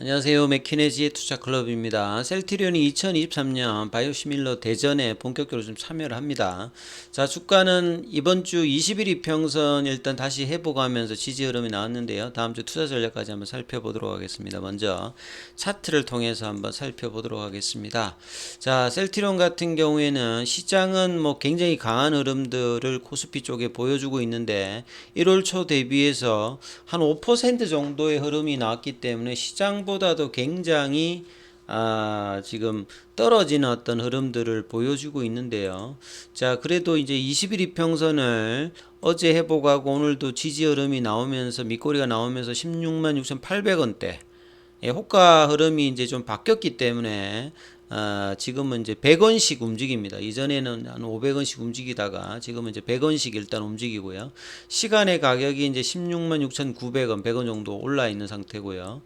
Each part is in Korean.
안녕하세요. 맥키네지의 투자클럽입니다. 셀트리온이 2023년 바이오시밀러 대전에 본격적으로 좀 참여를 합니다. 자, 주가는 이번 주 20일 이평선 일단 다시 회복하면서 지지 흐름이 나왔는데요. 다음 주 투자 전략까지 한번 살펴보도록 하겠습니다. 먼저 차트를 통해서 한번 살펴보도록 하겠습니다. 자, 셀트리온 같은 경우에는 시장은 뭐 굉장히 강한 흐름들을 코스피 쪽에 보여주고 있는데 1월 초 대비해서 한 5% 정도의 흐름이 나왔기 때문에 시장보다도 굉장히 지금 떨어지는 어떤 흐름들을 보여주고 있는데요. 자, 그래도 이제 20일 이평선을 어제 회복하고 오늘도 지지 흐름이 나오면서 밑꼬리가 나오면서 16만 6,800원대 호가 흐름이 이제 좀 바뀌었기 때문에 지금은 이제 100원씩 움직입니다. 이전에는 한 500원씩 움직이다가 지금은 이제 100원씩 일단 움직이고요. 시간의 가격이 이제 16만 6,900원, 100원 정도 올라 있는 상태고요.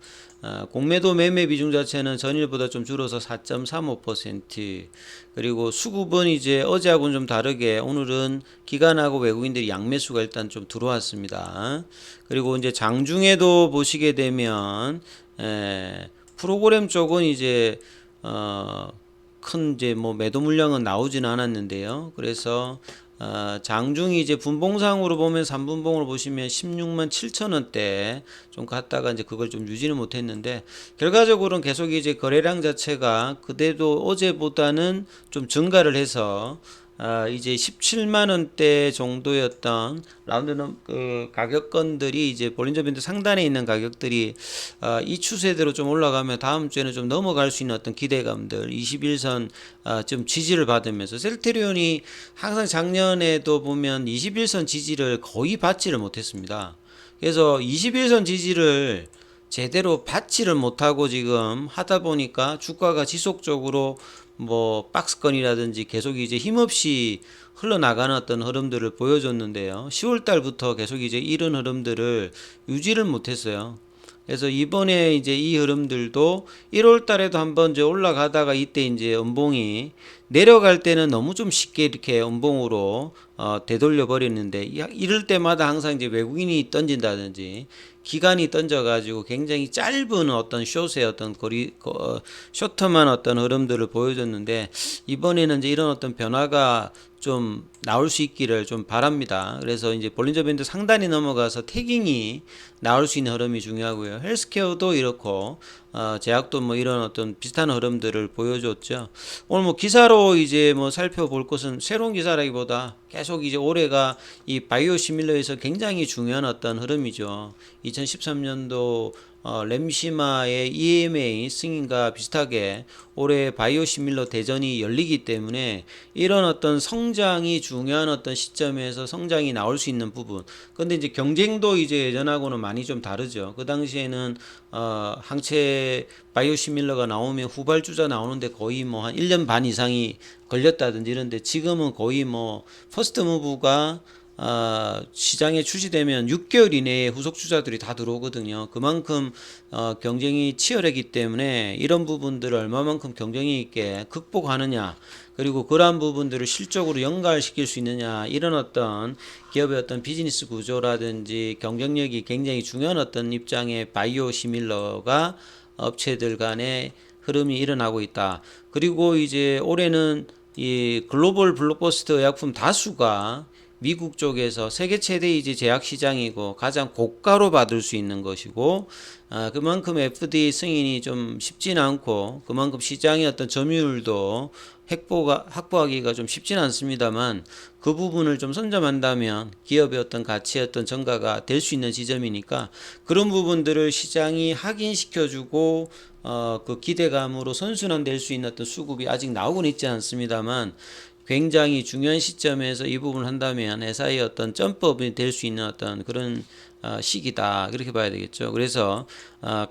공매도 매매 비중 자체는 전일보다 좀 줄어서 4.35%, 그리고 수급은 이제 어제하고는 좀 다르게 오늘은 기관하고 외국인들이 양매수가 일단 좀 들어왔습니다. 그리고 이제 장중에도 보시게 되면 프로그램 쪽은 이제 큰 이제 뭐 매도 물량은 나오지는 않았는데요. 그래서 장중이 이제 분봉상으로 보면 3분봉으로 보시면 16만 7천 원대 좀 갔다가 이제 그걸 좀 유지는 못했는데 결과적으로는 계속 이제 거래량 자체가 그대도 어제보다는 좀 증가를 해서 이제 17만 원대 정도였던 라운드는 그 가격권들이 이제 볼린저 밴드 상단에 있는 가격들이 이 추세대로 좀 올라가면 다음 주에는 좀 넘어갈 수 있는 어떤 기대감들 21선 좀 지지를 받으면서 셀트리온이 항상 작년에도 보면 21선 지지를 거의 받지를 못했습니다. 그래서 21선 지지를 제대로 받지를 못하고 지금 하다 보니까 주가가 지속적으로 뭐 박스권이라든지 계속 이제 힘없이 흘러나가는 어떤 흐름들을 보여줬는데요. 10월 달부터 계속 이제 이런 흐름들을 유지를 못했어요. 그래서 이번에 이제 이 흐름들도 1월 달에도 한번 이제 올라가다가 이때 이제 음봉이 내려갈 때는 너무 좀 쉽게 이렇게 음봉으로 되돌려 버리는데 이럴 때마다 항상 이제 외국인이 던진다든지 기간이 던져가지고 굉장히 짧은 어떤 숏의 어떤 쇼트만 어떤 흐름들을 보여줬는데 이번에는 이제 이런 어떤 변화가 좀 나올 수 있기를 좀 바랍니다. 그래서 이제 볼린저 밴드 상단이 넘어가서 태깅이 나올 수 있는 흐름이 중요하고요. 헬스케어도 이렇고 제약도 뭐 이런 어떤 비슷한 흐름들을 보여줬죠. 오늘 뭐 기사로 이제 뭐 살펴볼 것은 새로운 기사라기보다 계속 이제 올해가 이 바이오 시밀러에서 굉장히 중요한 어떤 흐름이죠. 2013년도 램시마의 EMA 승인과 비슷하게 올해 바이오시밀러 대전이 열리기 때문에 이런 어떤 성장이 중요한 어떤 시점에서 성장이 나올 수 있는 부분. 근데 이제 경쟁도 이제 예전하고는 많이 좀 다르죠. 그 당시에는 항체 바이오시밀러가 나오면 후발주자 나오는데 거의 뭐 한 1년 반 이상이 걸렸다든지 이런데 지금은 거의 뭐 퍼스트 무브가 시장에 출시되면 6개월 이내에 후속 주자들이 다 들어오거든요. 그만큼 경쟁이 치열하기 때문에 이런 부분들을 얼마만큼 경쟁이 있게 극복하느냐, 그리고 그러한 부분들을 실적으로 연결시킬 수 있느냐, 이런 어떤 기업의 어떤 비즈니스 구조라든지 경쟁력이 굉장히 중요한 어떤 입장의 바이오 시밀러가 업체들 간의 흐름이 일어나고 있다. 그리고 이제 올해는 이 글로벌 블록버스터 의약품 다수가 미국 쪽에서 세계 최대 이제 제약 시장이고 가장 고가로 받을 수 있는 것이고 그만큼 FDA 승인이 좀 쉽지는 않고 그만큼 시장의 어떤 점유율도 확보하기가 좀 쉽지는 않습니다만 그 부분을 좀 선점한다면 기업의 어떤 가치의 어떤 증가가 될 수 있는 지점이니까 그런 부분들을 시장이 확인시켜주고 그 기대감으로 선순환될 수 있는 어떤 수급이 아직 나오고는 있지 않습니다만 굉장히 중요한 시점에서 이 부분을 한다면 회사의 어떤 점프업이 될 수 있는 어떤 그런 시기다, 그렇게 봐야 되겠죠. 그래서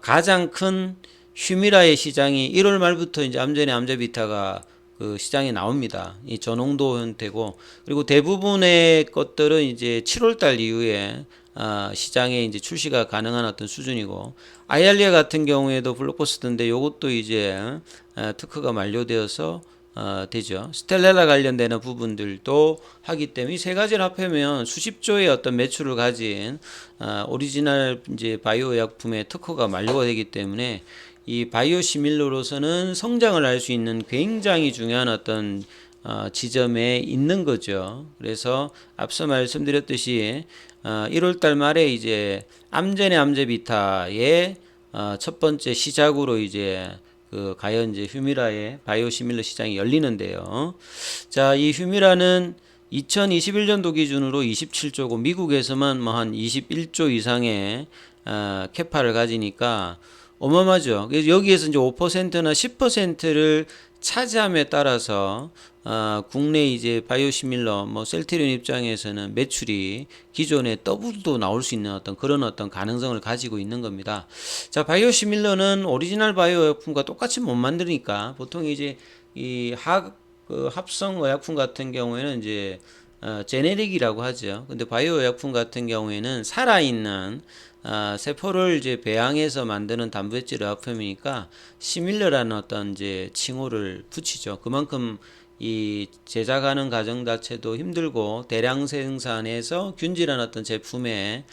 가장 큰 휴미라의 시장이 1월 말부터 이제 암전의 암자비타가 그 시장에 나옵니다. 이 저농도 형태고, 그리고 대부분의 것들은 이제 7월 달 이후에 시장에 이제 출시가 가능한 어떤 수준이고, 아이알리아 같은 경우에도 블록버스터인데 요것도 이제 특허가 만료되어서 되죠. 스텔렐라 관련되는 부분들도 하기 때문에 이 세 가지를 합하면 수십조의 어떤 매출을 가진 오리지널 이제 바이오 의약품의 특허가 만료가 되기 때문에 이 바이오시밀러로서는 성장을 할 수 있는 굉장히 중요한 어떤 지점에 있는 거죠. 그래서 앞서 말씀드렸듯이 1월 달 말에 이제 암제네 암제비타의 첫 번째 시작으로 이제 과연 이제 휴미라의 바이오시밀러 시장이 열리는데요. 자, 이 휴미라는 2021년도 기준으로 27조고 미국에서만 뭐 한 21조 이상의 캐파를 가지니까 어마어마하죠. 그래서 여기에서 이제 5%나 10%를 차지함에 따라서 국내 이제 바이오시밀러 뭐 셀트리온 입장에서는 매출이 기존의 더블도 나올 수 있는 어떤 그런 어떤 가능성을 가지고 있는 겁니다. 자, 바이오시밀러는 오리지널 바이오 의약품과 똑같이 못 만드니까 보통 이제 이 합성 의약품 같은 경우에는 이제 제네릭이라고 하죠. 근데 바이오 의약품 같은 경우에는 살아있는 세포를 이제 배양해서 만드는 단백질 의약품이니까 시밀러라는 어떤 이제 칭호를 붙이죠. 그만큼 이 제작하는 과정 자체도 힘들고 대량 생산해서 균질한 어떤 제품의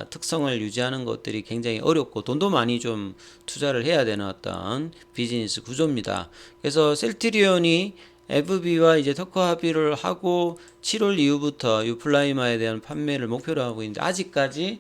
특성을 유지하는 것들이 굉장히 어렵고 돈도 많이 좀 투자를 해야 되는 어떤 비즈니스 구조입니다. 그래서 셀트리온이 FB와 이제 특허 합의를 하고 7월 이후부터 유플라이마에 대한 판매를 목표로 하고 있는데 아직까지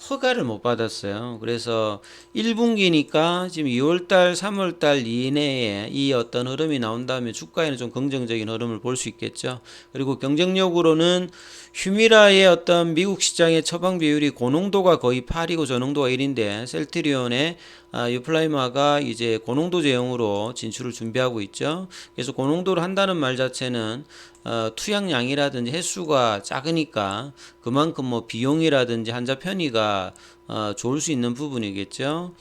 허가를 못 받았어요. 그래서 1분기니까 지금 2월달, 3월달 이내에 이 어떤 흐름이 나온다면 주가에는 좀 긍정적인 흐름을 볼 수 있겠죠. 그리고 경쟁력으로는 휴미라의 어떤 미국 시장의 처방 비율이 고농도가 거의 8이고 저농도가 1인데 셀트리온의 유플라이마가 이제 고농도 제형으로 진출을 준비하고 있죠. 그래서 고농도를 한다는 말 자체는 투약량이라든지 횟수가 작으니까 그만큼 뭐 비용이라든지 환자 편의가 좋을 수 있는 부분이겠죠.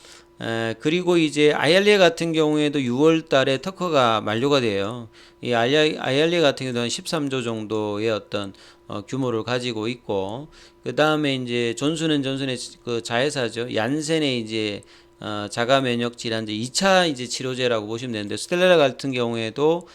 그리고 이제 아이알리아 같은 경우에도 6월 달에 특허가 만료가 돼요. 이 아이알리아 같은 경우는 한 13조 정도의 어떤 규모를 가지고 있고, 그 다음에 이제 존슨앤존슨의 그 자회사죠. 얀센의 이제 자가 면역 질환제 2차 이제 치료제라고 보시면 되는데, 스텔라 같은 경우에도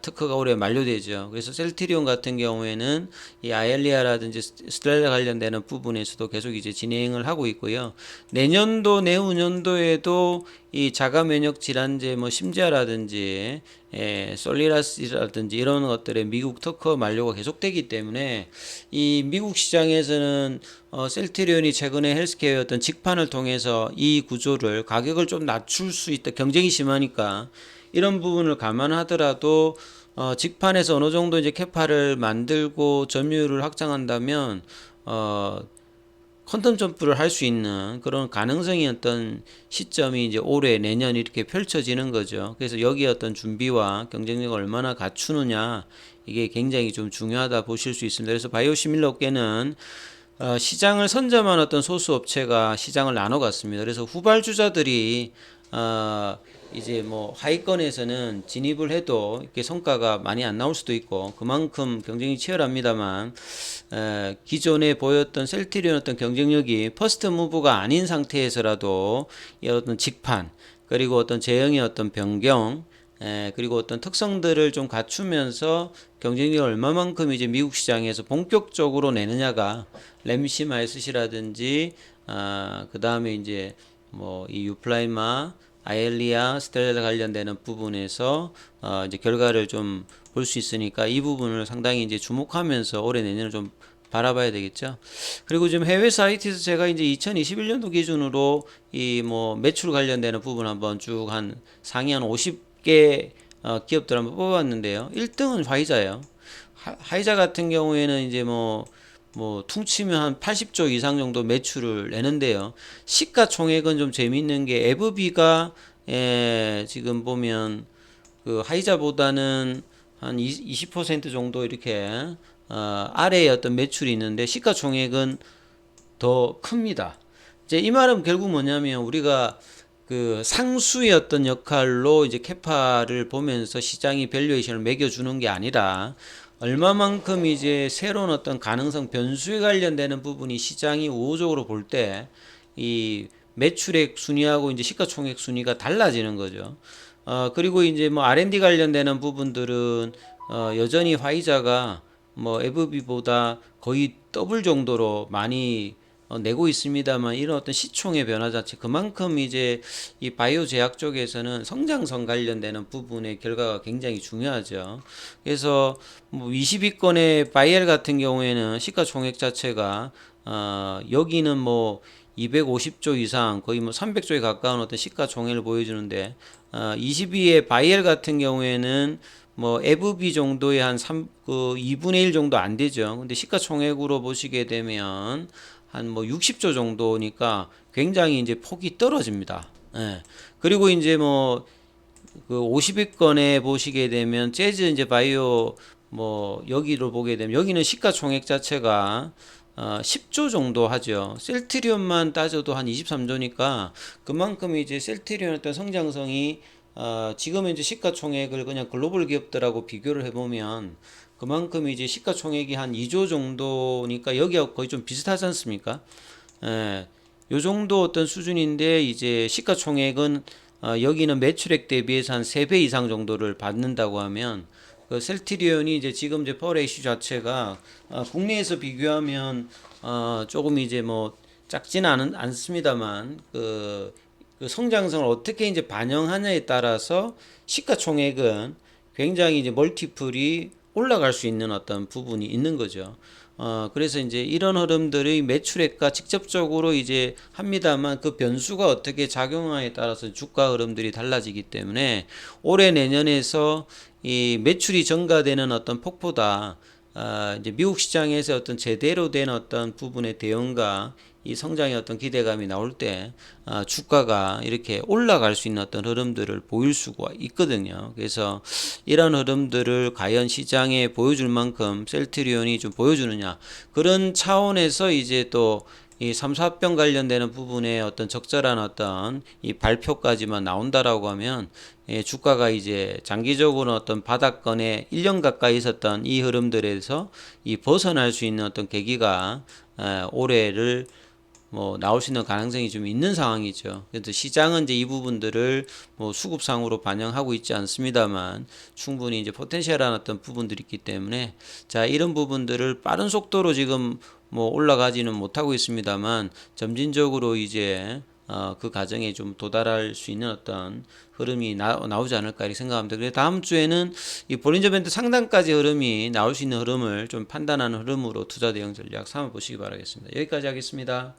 특허가 올해 만료되죠. 그래서 셀트리온 같은 경우에는 이 아이알리아라든지 스텔라 관련되는 부분에서도 계속 이제 진행을 하고 있고요. 내년도 내후년도에도 이 자가 면역 질환제 뭐 심지아라든지 솔리라스라든지 이런 것들의 미국 특허 만료가 계속되기 때문에 이 미국 시장에서는 셀트리온이 최근에 헬스케어의 어떤 직판을 통해서 이 구조를 가격을 좀 낮출 수 있다. 경쟁이 심하니까 이런 부분을 감안하더라도 직판에서 어느 정도 이제 캐파를 만들고 점유율을 확장한다면 퀀텀 점프를 할 수 있는 그런 가능성이 어떤 시점이 이제 올해 내년 이렇게 펼쳐지는 거죠. 그래서 여기 어떤 준비와 경쟁력을 얼마나 갖추느냐 이게 굉장히 좀 중요하다 보실 수 있습니다. 그래서 바이오시밀러 업계는 시장을 선점한 어떤 소수 업체가 시장을 나눠갔습니다. 그래서 후발주자들이 이제 뭐 하위권에서는 진입을 해도 이렇게 성과가 많이 안 나올 수도 있고 그만큼 경쟁이 치열합니다만 기존에 보였던 셀트리온 어떤 경쟁력이 퍼스트 무브가 아닌 상태에서라도 이 어떤 직판 그리고 어떤 제형의 어떤 변경 그리고 어떤 특성들을 좀 갖추면서 경쟁력을 얼마만큼 이제 미국 시장에서 본격적으로 내느냐가 램시마이스시라든지 그 다음에 이제 뭐 이 유플라이마 아이알리아 스텔라 관련되는 부분에서 이제 결과를 좀 볼 수 있으니까 이 부분을 상당히 이제 주목하면서 올해 내년을 좀 바라봐야 되겠죠. 그리고 지금 해외 사이트에서 제가 이제 2021년도 기준으로 이 뭐 매출 관련되는 부분 한번 쭉 한 상위 한 50개 기업들 한번 뽑아봤는데요. 1등은 화이자예요. 화이자 같은 경우에는 이제 뭐 퉁치면 한 80조 이상 정도 매출을 내는데요. 시가총액은 좀 재밌는 게 에브비가 지금 보면 그 하이자보다는 한 20% 정도 이렇게 아래에 어떤 매출이 있는데 시가총액은 더 큽니다. 이제 이 말은 결국 뭐냐면 우리가 그 상수의 어떤 역할로 이제 캐파를 보면서 시장이 밸류에이션을 매겨주는 게 아니라 얼마만큼 이제 새로운 어떤 가능성 변수에 관련되는 부분이 시장이 우호적으로 볼 때 이 매출액 순위하고 이제 시가총액 순위가 달라지는 거죠. 그리고 이제 뭐 R&D 관련되는 부분들은 여전히 화이자가 뭐 FB보다 거의 더블 정도로 많이 내고 있습니다만, 이런 어떤 시총의 변화 자체, 그만큼 이제 이 바이오 제약 쪽에서는 성장성 관련되는 부분의 결과가 굉장히 중요하죠. 그래서 뭐 22건의 바이엘 같은 경우에는 시가총액 자체가 여기는 뭐 250조 이상, 거의 뭐 300조에 가까운 어떤 시가총액을 보여주는데, 22의 바이엘 같은 경우에는 뭐 FB 정도의 한 2분의 1 정도 안 되죠. 근데 시가총액으로 보시게 되면 한 뭐 60조 정도니까 굉장히 이제 폭이 떨어집니다. 예. 그리고 이제 뭐 그 50위권에 보시게 되면 재즈 이제 바이오, 뭐 여기로 보게 되면 여기는 시가총액 자체가 10조 정도 하죠. 셀트리온만 따져도 한 23조니까 그만큼 이제 셀트리온 어떤 성장성이, 지금 이제 시가총액을 그냥 글로벌 기업들하고 비교를 해보면 그만큼 이제 시가총액이 한 2조 정도니까 여기하고 거의 좀 비슷하지 않습니까? 예, 요 정도 어떤 수준인데, 이제 시가총액은 여기는 매출액 대비해서 한 3배 이상 정도를 받는다고 하면, 그 셀트리온이 이제 지금 이제 퍼 레이시 자체가 국내에서 비교하면 조금 이제 뭐 작지는 않습니다만, 그 성장성을 어떻게 이제 반영하냐에 따라서 시가총액은 굉장히 이제 멀티플이 올라갈 수 있는 어떤 부분이 있는 거죠. 그래서 이제 이런 흐름들의 매출액과 직접적으로 이제 합니다만, 그 변수가 어떻게 작용하에 따라서 주가 흐름들이 달라지기 때문에 올해 내년에서 이 매출이 증가되는 어떤 폭보다 이제 미국 시장에서 어떤 제대로 된 어떤 부분의 대응과 이 성장의 어떤 기대감이 나올 때 주가가 이렇게 올라갈 수 있는 어떤 흐름들을 보일 수가 있거든요. 그래서 이런 흐름들을 과연 시장에 보여줄 만큼 셀트리온이 좀 보여주느냐, 그런 차원에서 이제 또 이 3, 4병 관련되는 부분에 어떤 적절한 어떤 이 발표까지만 나온다라고 하면, 주가가 이제 장기적으로 어떤 바닥권에 1년 가까이 있었던 이 흐름들에서 이 벗어날 수 있는 어떤 계기가 올해를 뭐 나올 수 있는 가능성이 좀 있는 상황이죠. 그래서 시장은 이제 이 부분들을 뭐 수급상으로 반영하고 있지 않습니다만, 충분히 이제 포텐셜한 어떤 부분들이 있기 때문에, 자, 이런 부분들을 빠른 속도로 지금 뭐 올라가지는 못하고 있습니다만, 점진적으로 이제 그 과정에 좀 도달할 수 있는 어떤 흐름이 나오지 않을까 이렇게 생각합니다. 그래서 다음 주에는 이 볼린저 밴드 상단까지 흐름이 나올 수 있는 흐름을 좀 판단하는 흐름으로 투자 대응 전략 삼아 보시기 바라겠습니다. 여기까지 하겠습니다.